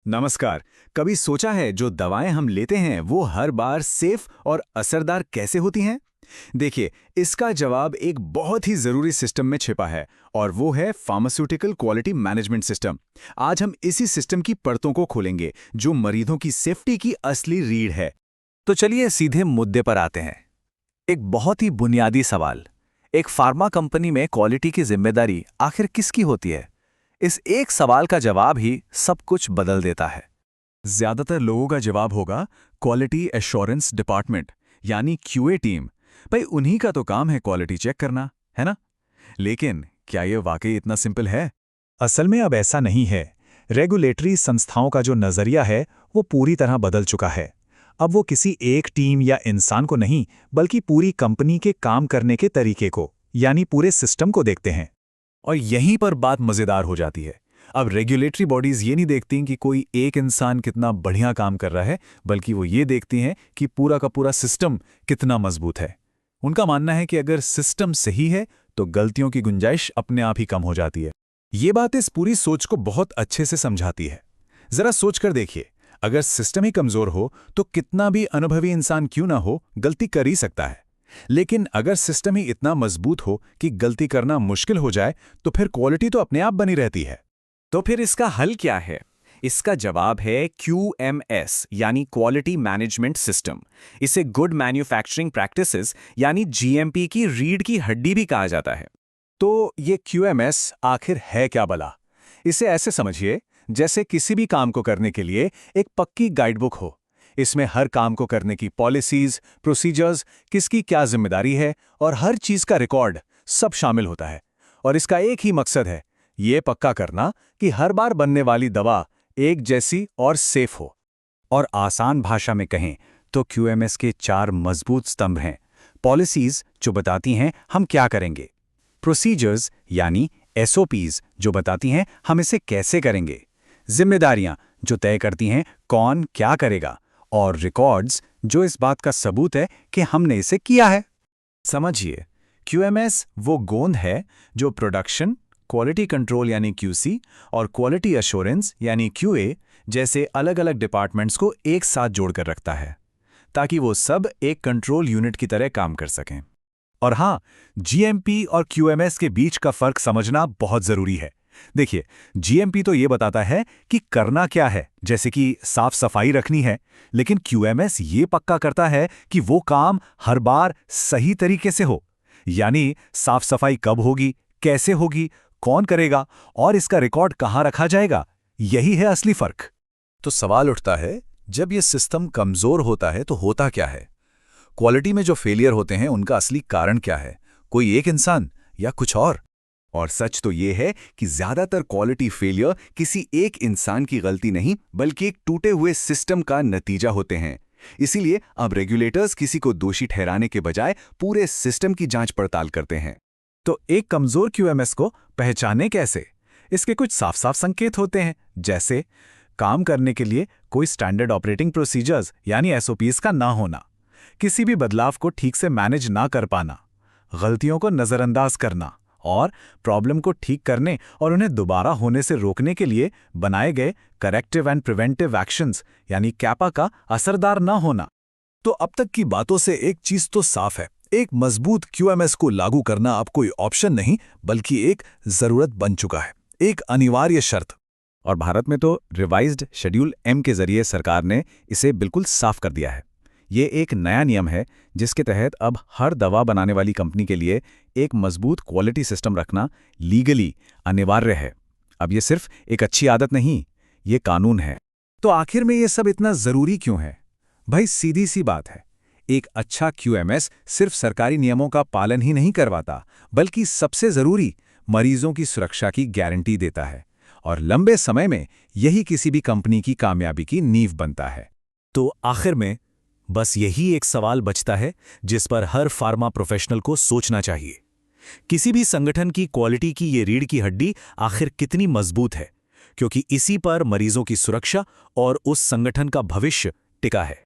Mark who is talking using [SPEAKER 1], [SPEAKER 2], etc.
[SPEAKER 1] नमस्कार। कभी सोचा है जो दवाएं हम लेते हैं वो हर बार सेफ और असरदार कैसे होती हैं? देखिए, इसका जवाब एक बहुत ही जरूरी सिस्टम में छिपा है और वो है फार्मास्यूटिकल क्वालिटी मैनेजमेंट सिस्टम। आज हम इसी सिस्टम की परतों को खोलेंगे जो मरीजों की सेफ्टी की असली रीढ़ है।
[SPEAKER 2] तो चलिए सीधे मुद्दे पर आते हैं। एक बहुत ही बुनियादी सवाल, एक फार्मा कंपनी में क्वालिटी की जिम्मेदारी आखिर किसकी होती है? इस एक सवाल का जवाब ही सब कुछ बदल देता है।
[SPEAKER 1] ज्यादातर लोगों का जवाब होगा क्वालिटी एश्योरेंस डिपार्टमेंट, यानी क्यूए टीम। भाई उन्हीं का तो काम है क्वालिटी चेक करना, है ना? लेकिन क्या ये वाकई इतना सिंपल है?
[SPEAKER 3] असल में अब ऐसा नहीं है। रेगुलेटरी संस्थाओं का जो नजरिया है वो पूरी तरह बदल चुका है। अब वो किसी एक टीम या इंसान को नहीं, बल्कि पूरी कंपनी के काम करने के तरीके को, यानी पूरे सिस्टम को देखते हैं।
[SPEAKER 1] और यहीं पर बात मजेदार हो जाती है। अब रेगुलेटरी बॉडीज ये नहीं देखती कि कोई एक इंसान कितना बढ़िया काम कर रहा है, बल्कि वो ये देखती हैं कि पूरा का पूरा सिस्टम कितना मजबूत है। उनका मानना है कि अगर सिस्टम सही है तो गलतियों की गुंजाइश अपने आप ही कम हो जाती है। ये बात इस पूरी सोच को बहुत अच्छे से समझाती है। जरा सोचकर देखिए, अगर सिस्टम ही कमजोर हो तो कितना भी अनुभवी इंसान क्यों ना हो, गलती कर ही सकता है। लेकिन अगर सिस्टम ही इतना मजबूत हो कि गलती करना मुश्किल हो जाए, तो फिर क्वालिटी तो अपने आप बनी रहती है।
[SPEAKER 2] तो फिर इसका हल क्या है? इसका जवाब है QMS यानी क्वालिटी मैनेजमेंट सिस्टम। इसे गुड मैन्युफैक्चरिंग प्रैक्टिसेस यानी GMP की रीढ़ की हड्डी भी कहा जाता है।
[SPEAKER 1] तो ये QMS आखिर है क्या भला? इसे ऐसे समझिए जैसे किसी भी काम को करने के लिए एक पक्की गाइडबुक हो। इसमें हर काम को करने की पॉलिसीज, प्रोसीजर्स, किसकी क्या जिम्मेदारी है और हर चीज का रिकॉर्ड सब शामिल होता है। और इसका एक ही मकसद है, ये पक्का करना कि हर बार बनने वाली दवा एक जैसी और सेफ हो। और आसान भाषा में कहें तो QMS के 4 मजबूत स्तंभ हैं। पॉलिसीज जो बताती हैं हम क्या करेंगे, प्रोसीजर्स यानी SOPs जो बताती हैं हम इसे कैसे करेंगे, जिम्मेदारियां जो तय करती हैं कौन क्या करेगा, और रिकॉर्ड्स जो इस बात का सबूत है कि हमने इसे किया है। समझिए, QMS वो गोंद है जो प्रोडक्शन, क्वालिटी कंट्रोल यानी QC और क्वालिटी एश्योरेंस यानी QA जैसे अलग-अलग डिपार्टमेंट्स को एक साथ जोड़कर रखता है, ताकि वो सब एक कंट्रोल यूनिट की तरह काम कर सकें। और हाँ, GMP और QMS के बीच का फर्क समझना बहुत जरूरी है। देखिए, GMP तो ये बताता है कि करना क्या है, जैसे कि साफ सफाई रखनी है, लेकिन QMS ये पक्का करता है कि वो काम हर बार सही तरीके से हो। यानी साफ सफाई कब होगी, कैसे होगी, कौन करेगा और इसका रिकॉर्ड कहाँ रखा जाएगा, यही है असली फर्क।
[SPEAKER 3] तो सवाल उठता है, जब ये सिस्टम कमजोर होता है तो होता क्या है? क्वालिटी में जो फेलियर होते हैं उनका असली कारण क्या है? कोई एक इंसान या कुछ और?
[SPEAKER 1] और सच तो ये है कि ज्यादातर क्वालिटी फेलियर किसी एक इंसान की गलती नहीं, बल्कि एक टूटे हुए सिस्टम का नतीजा होते हैं। इसीलिए अब रेगुलेटर्स किसी को दोषी ठहराने के बजाय पूरे सिस्टम की जांच पड़ताल करते हैं। तो एक कमजोर QMS को पहचाने कैसे? इसके कुछ साफ साफ संकेत होते हैं, जैसे काम करने के लिए कोई स्टैंडर्ड ऑपरेटिंग प्रोसीजर्स यानी SOPs का ना होना, किसी भी बदलाव को ठीक से मैनेज ना कर पाना, गलतियों को नजरअंदाज करना और प्रॉब्लम को ठीक करने और उन्हें दोबारा होने से रोकने के लिए बनाए गए करेक्टिव एंड प्रिवेंटिव एक्शंस यानी कैपा का असरदार ना होना।
[SPEAKER 3] तो अब तक की बातों से एक चीज तो साफ है, एक मजबूत QMS को लागू करना अब कोई ऑप्शन नहीं, बल्कि एक जरूरत बन चुका है, एक अनिवार्य शर्त।
[SPEAKER 1] और भारत में तो रिवाइज्ड शेड्यूल M के जरिए सरकार ने इसे बिल्कुल साफ कर दिया है। ये एक नया नियम है जिसके तहत अब हर दवा बनाने वाली कंपनी के लिए एक मजबूत क्वालिटी सिस्टम रखना लीगली अनिवार्य है। अब ये सिर्फ एक अच्छी आदत नहीं, ये कानून है। तो आखिर में ये सब इतना जरूरी क्यों है? भाई सीधी सी बात है, एक अच्छा QMS सिर्फ सरकारी नियमों का पालन ही नहीं करवाता, बल्कि सबसे जरूरी मरीजों की सुरक्षा की गारंटी देता है। और लंबे समय में यही किसी भी कंपनी की कामयाबी की नींव बनता है।
[SPEAKER 2] तो आखिर में बस यही एक सवाल बचता है जिस पर हर फार्मा प्रोफेशनल को सोचना चाहिए। किसी भी संगठन की क्वालिटी की ये रीढ़ की हड्डी आखिर कितनी मजबूत है, क्योंकि इसी पर मरीजों की सुरक्षा और उस संगठन का भविष्य टिका है।